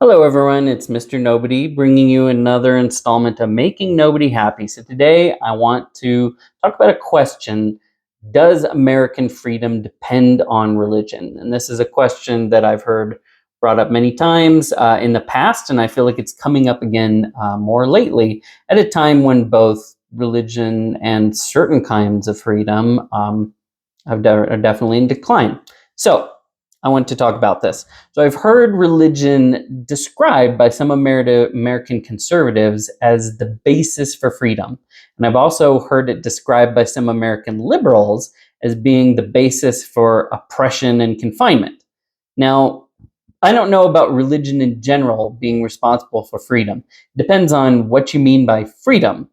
Hello, everyone. It's Mr. Nobody bringing you another installment of Making Nobody Happy. So, today I want to talk about a question. Does American freedom depend on religion? And this is a question that I've heard brought up many times in the past, and I feel like it's coming up again more lately at a time when both religion and certain kinds of freedom are definitely in decline. So, I want to talk about this. So I've heard religion described by some American conservatives as the basis for freedom. And I've also heard it described by some American liberals as being the basis for oppression and confinement. Now, I don't know about religion in general being responsible for freedom. It depends on what you mean by freedom.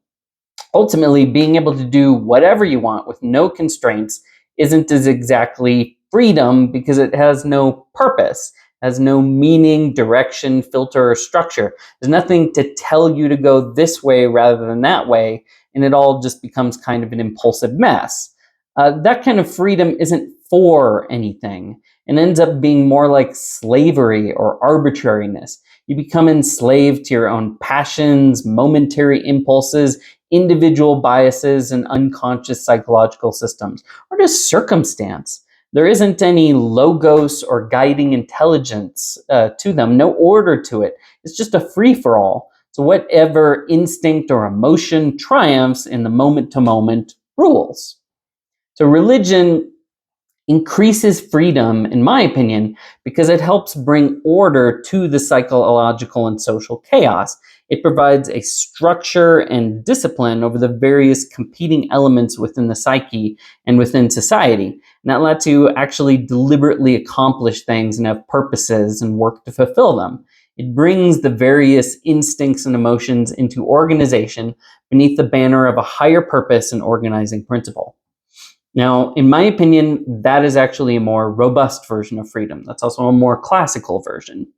Ultimately, being able to do whatever you want with no constraints isn't as exactly freedom because it has no purpose, has no meaning, direction, filter, or structure. There's nothing to tell you to go this way rather than that way, and it all just becomes kind of an impulsive mess. That kind of freedom isn't for anything and ends up being more like slavery or arbitrariness. You become enslaved to your own passions, momentary impulses, individual biases, and unconscious psychological systems, or just circumstance. There isn't any logos or guiding intelligence to them, no order to it. It's just a free for all. So, whatever instinct or emotion triumphs in the moment to moment rules. So, religion increases freedom, in my opinion, because it helps bring order to the psychological and social chaos. It provides a structure and discipline over the various competing elements within the psyche and within society. And that lets you actually deliberately accomplish things and have purposes and work to fulfill them. It brings the various instincts and emotions into organization beneath the banner of a higher purpose and organizing principle. Now, in my opinion, that is actually a more robust version of freedom. That's also a more classical version.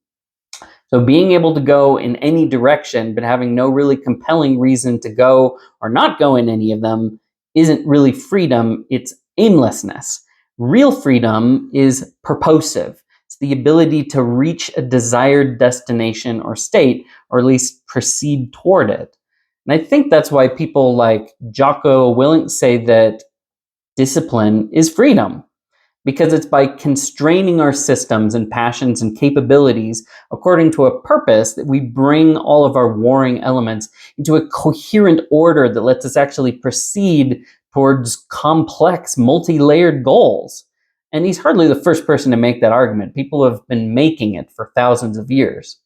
So being able to go in any direction, but having no really compelling reason to go or not go in any of them isn't really freedom, it's aimlessness. Real freedom is purposive. It's the ability to reach a desired destination or state, or at least proceed toward it. And I think that's why people like Jocko Willink say that discipline is freedom, because it's by constraining our systems and passions and capabilities according to a purpose that we bring all of our warring elements into a coherent order that lets us actually proceed towards complex, multi-layered goals. And he's hardly the first person to make that argument. People have been making it for thousands of years.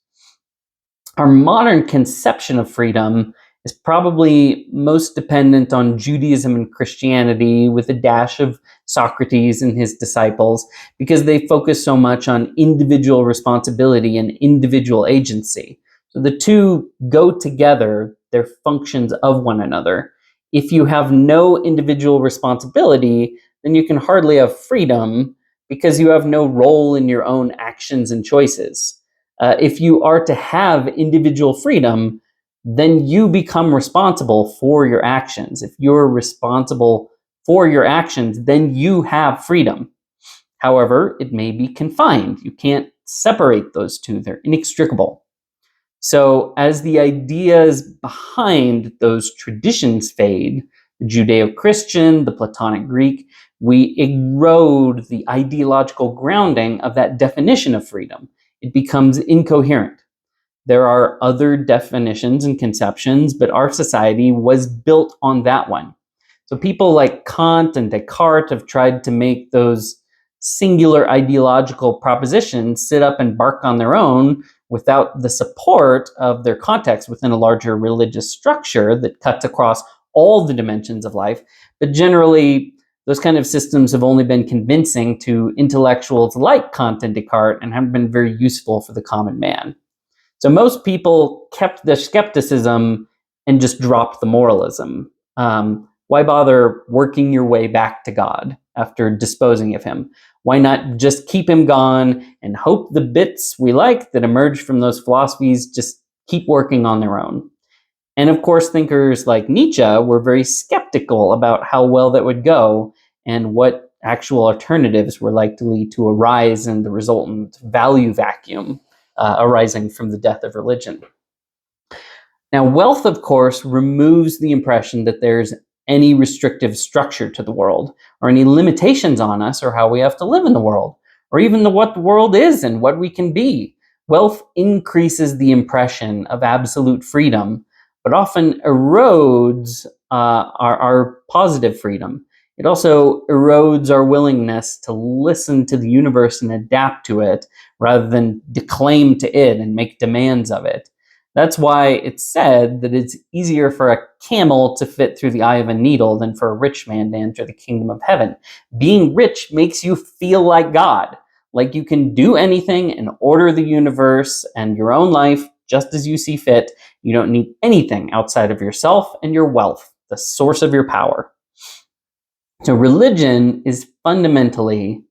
Our modern conception of freedom is probably most dependent on Judaism and Christianity, with a dash of Socrates and his disciples, because they focus so much on individual responsibility and individual agency. So the two go together, they're functions of one another. If you have no individual responsibility, then you can hardly have freedom because you have no role in your own actions and choices. If you are to have individual freedom, then you become responsible for your actions. If you're responsible for your actions, then you have freedom. However, it may be confined. You can't separate those two, they're inextricable. So, as the ideas behind those traditions fade, the Judeo Christian, the Platonic Greek, we erode the ideological grounding of that definition of freedom. It becomes incoherent. There are other definitions and conceptions, but our society was built on that one. So people like Kant and Descartes have tried to make those singular ideological propositions sit up and bark on their own without the support of their context within a larger religious structure that cuts across all the dimensions of life. But generally, those kind of systems have only been convincing to intellectuals like Kant and Descartes and haven't been very useful for the common man. So most people kept the skepticism and just dropped the moralism. Why bother working your way back to God after disposing of him? Why not just keep him gone and hope the bits we like that emerge from those philosophies just keep working on their own? And of course, thinkers like Nietzsche were very skeptical about how well that would go and what actual alternatives were likely to arise in the resultant value vacuum arising from the death of religion. Now, wealth, of course, removes the impression that there's any restrictive structure to the world, or any limitations on us or how we have to live in the world, or even what the world is and what we can be. Wealth increases the impression of absolute freedom, but often erodes our positive freedom. It also erodes our willingness to listen to the universe and adapt to it rather than declaim to it and make demands of it. That's why it's said that it's easier for a camel to fit through the eye of a needle than for a rich man to enter the kingdom of heaven. Being rich makes you feel like God, like you can do anything and order the universe and your own life just as you see fit. You don't need anything outside of yourself and your wealth, the source of your power. So religion is fundamentally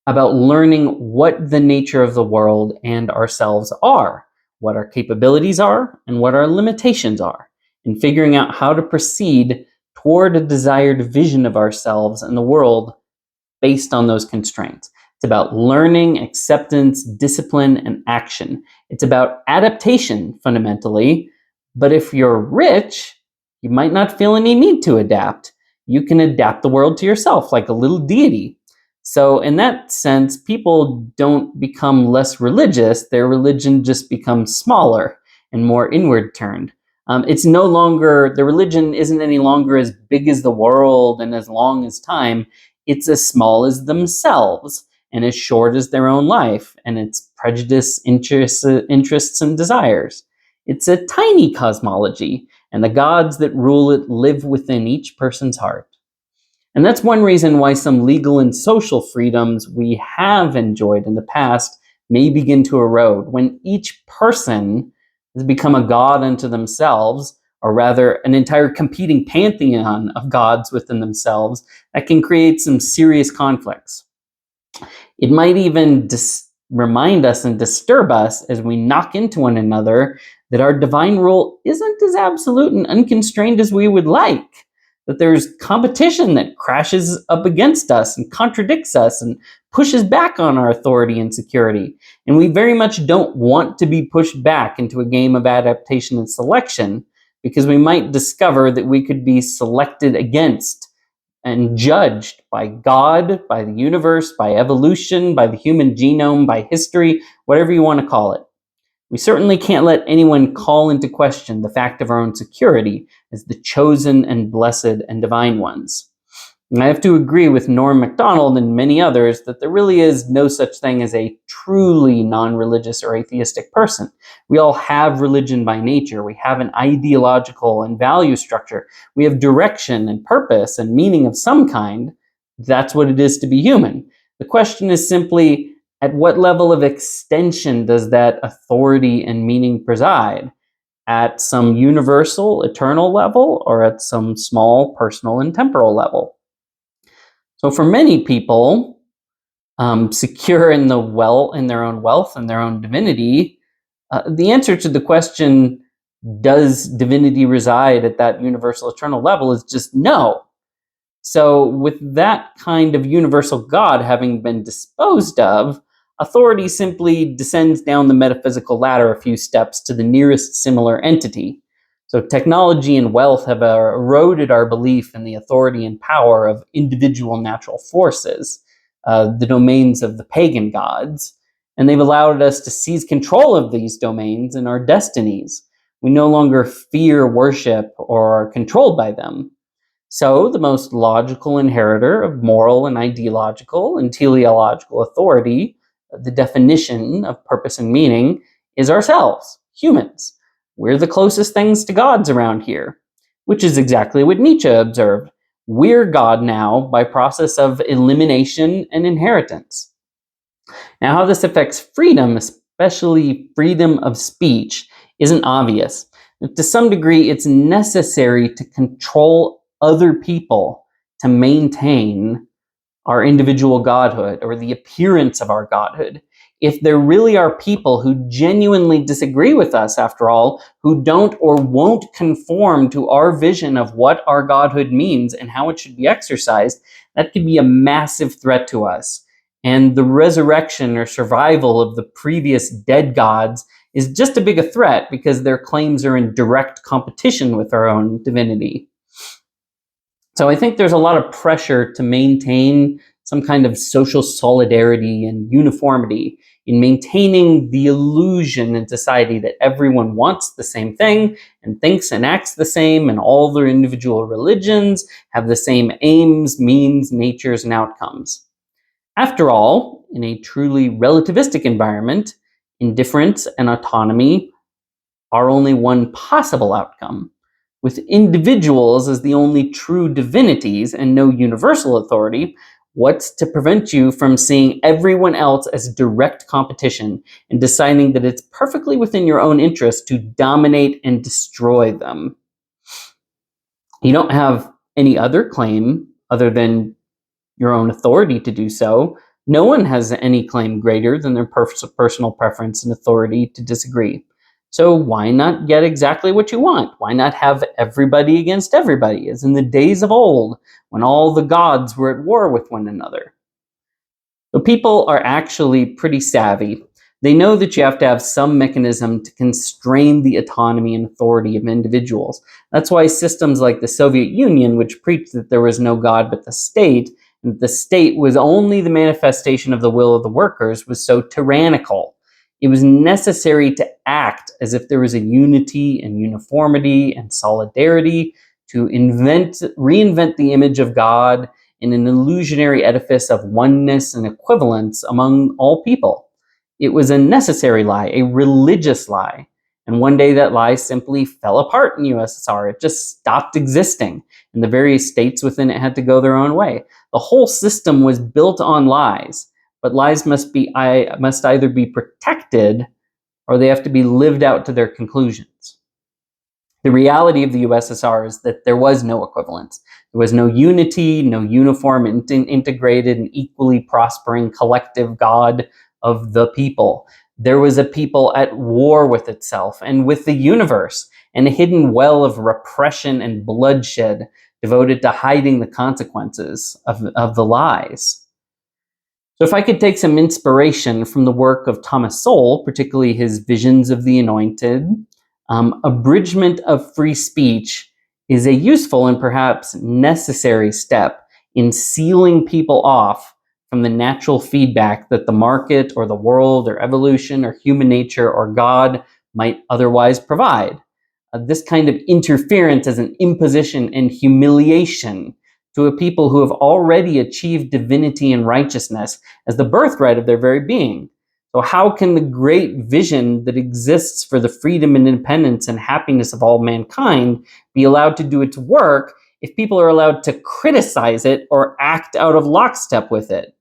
about learning what the nature of the world and ourselves are, what our capabilities are, and what our limitations are, and figuring out how to proceed toward a desired vision of ourselves and the world based on those constraints. It's about learning, acceptance, discipline, and action. It's about adaptation, fundamentally. But if you're rich, you might not feel any need to adapt. You can adapt the world to yourself like a little deity. So, in that sense, people don't become less religious, their religion just becomes smaller and more inward turned. It's no longer, the religion isn't any longer as big as the world and as long as time. It's as small as themselves and as short as their own life and its prejudice, interests, and desires. It's a tiny cosmology, and the gods that rule it live within each person's heart. And that's one reason why some legal and social freedoms we have enjoyed in the past may begin to erode. When each person has become a god unto themselves, or rather an entire competing pantheon of gods within themselves, that can create some serious conflicts. It might even remind us and disturb us as we knock into one another that our divine rule isn't as absolute and unconstrained as we would like, that there's competition that crashes up against us and contradicts us and pushes back on our authority and security. And we very much don't want to be pushed back into a game of adaptation and selection, because we might discover that we could be selected against and judged by God, by the universe, by evolution, by the human genome, by history, whatever you want to call it. We certainly can't let anyone call into question the fact of our own security as the chosen and blessed and divine ones. And I have to agree with Norm Macdonald and many others that there really is no such thing as a truly non-religious or atheistic person. We all have religion by nature. We have an ideological and value structure. We have direction and purpose and meaning of some kind. That's what it is to be human. The question is simply, at what level of extension does that authority and meaning preside? At some universal, eternal level, or at some small, personal, and temporal level? So for many people, secure in their own wealth and their own divinity, the answer to the question, does divinity reside at that universal eternal level, is just no. So with that kind of universal God having been disposed of, authority simply descends down the metaphysical ladder a few steps to the nearest similar entity. So technology and wealth have eroded our belief in the authority and power of individual natural forces, the domains of the pagan gods, and they've allowed us to seize control of these domains and our destinies. We no longer fear worship or are controlled by them. So the most logical inheritor of moral and ideological and teleological authority, the definition of purpose and meaning, is ourselves, humans. We're the closest things to gods around here, which is exactly what Nietzsche observed. We're God now by process of elimination and inheritance. Now, how this affects freedom, especially freedom of speech, isn't obvious. To some degree, it's necessary to control other people to maintain our individual godhood or the appearance of our godhood. If there really are people who genuinely disagree with us, after all, who don't or won't conform to our vision of what our godhood means and how it should be exercised, that could be a massive threat to us. And the resurrection or survival of the previous dead gods is just as big a threat because their claims are in direct competition with our own divinity. So I think there's a lot of pressure to maintain some kind of social solidarity and uniformity in maintaining the illusion in society that everyone wants the same thing and thinks and acts the same, and all their individual religions have the same aims, means, natures, and outcomes. After all, in a truly relativistic environment, indifference and autonomy are only one possible outcome. With individuals as the only true divinities and no universal authority, what's to prevent you from seeing everyone else as direct competition and deciding that it's perfectly within your own interest to dominate and destroy them? You don't have any other claim other than your own authority to do so. No one has any claim greater than their personal preference and authority to disagree. So why not get exactly what you want? Why not have everybody against everybody, as in the days of old, when all the gods were at war with one another? So people are actually pretty savvy. They know that you have to have some mechanism to constrain the autonomy and authority of individuals. That's why systems like the Soviet Union, which preached that there was no God but the state, and the state was only the manifestation of the will of the workers, was so tyrannical. It was necessary to act as if there was a unity and uniformity and solidarity to reinvent the image of God in an illusionary edifice of oneness and equivalence among all people. It was a necessary lie, a religious lie. And one day that lie simply fell apart in USSR. It just stopped existing, and the various states within it had to go their own way. The whole system was built on lies, but lies must either be protected or they have to be lived out to their conclusions. The reality of the USSR is that there was no equivalence. There was no unity, no uniform, integrated, and equally prospering collective God of the people. There was a people at war with itself and with the universe, and a hidden well of repression and bloodshed devoted to hiding the consequences of the lies. So if I could take some inspiration from the work of Thomas Sowell, particularly his Visions of the Anointed, abridgment of free speech is a useful and perhaps necessary step in sealing people off from the natural feedback that the market or the world or evolution or human nature or God might otherwise provide. This kind of interference is an imposition and humiliation to a people who have already achieved divinity and righteousness as the birthright of their very being. So how can the great vision that exists for the freedom and independence and happiness of all mankind be allowed to do its work if people are allowed to criticize it or act out of lockstep with it?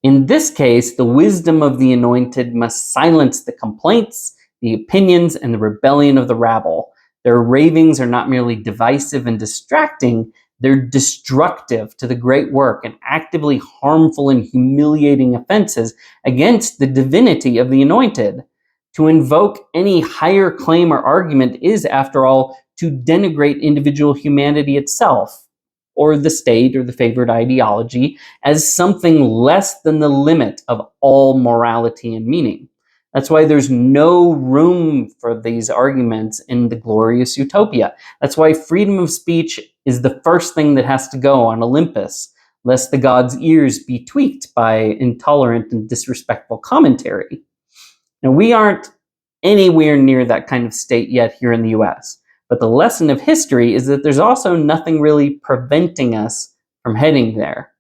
In this case, the wisdom of the anointed must silence the complaints, the opinions, and the rebellion of the rabble. Their ravings are not merely divisive and distracting, they're destructive to the great work and actively harmful and humiliating offenses against the divinity of the anointed. To invoke any higher claim or argument is, after all, to denigrate individual humanity itself, or the state or the favored ideology, as something less than the limit of all morality and meaning. That's why there's no room for these arguments in the glorious utopia. That's why freedom of speech is the first thing that has to go on Olympus, lest the gods' ears be tweaked by intolerant and disrespectful commentary. Now, we aren't anywhere near that kind of state yet here in the US, but the lesson of history is that there's also nothing really preventing us from heading there.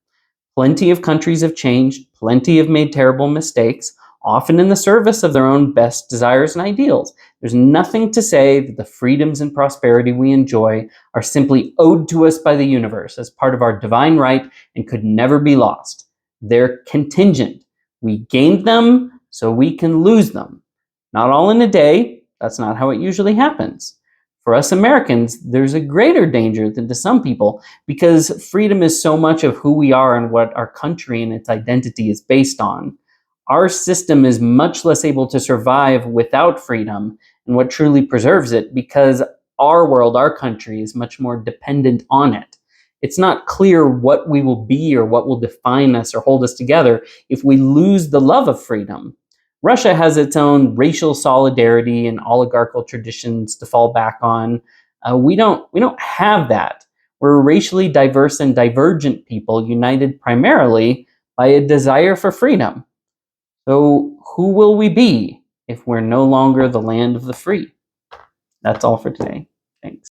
Plenty of countries have changed, plenty have made terrible mistakes, often in the service of their own best desires and ideals. There's nothing to say that the freedoms and prosperity we enjoy are simply owed to us by the universe as part of our divine right and could never be lost. They're contingent. We gained them, so we can lose them. Not all in a day. That's not how it usually happens. For us Americans, there's a greater danger than to some people because freedom is so much of who we are and what our country and its identity is based on. Our system is much less able to survive without freedom and what truly preserves it because our world, our country, is much more dependent on it. it's not clear what we will be or what will define us or hold us together if we lose the love of freedom. Russia has its own racial solidarity and oligarchical traditions to fall back on. We don't have that. We're a racially diverse and divergent people united primarily by a desire for freedom. So, who will we be if we're no longer the land of the free? That's all for today.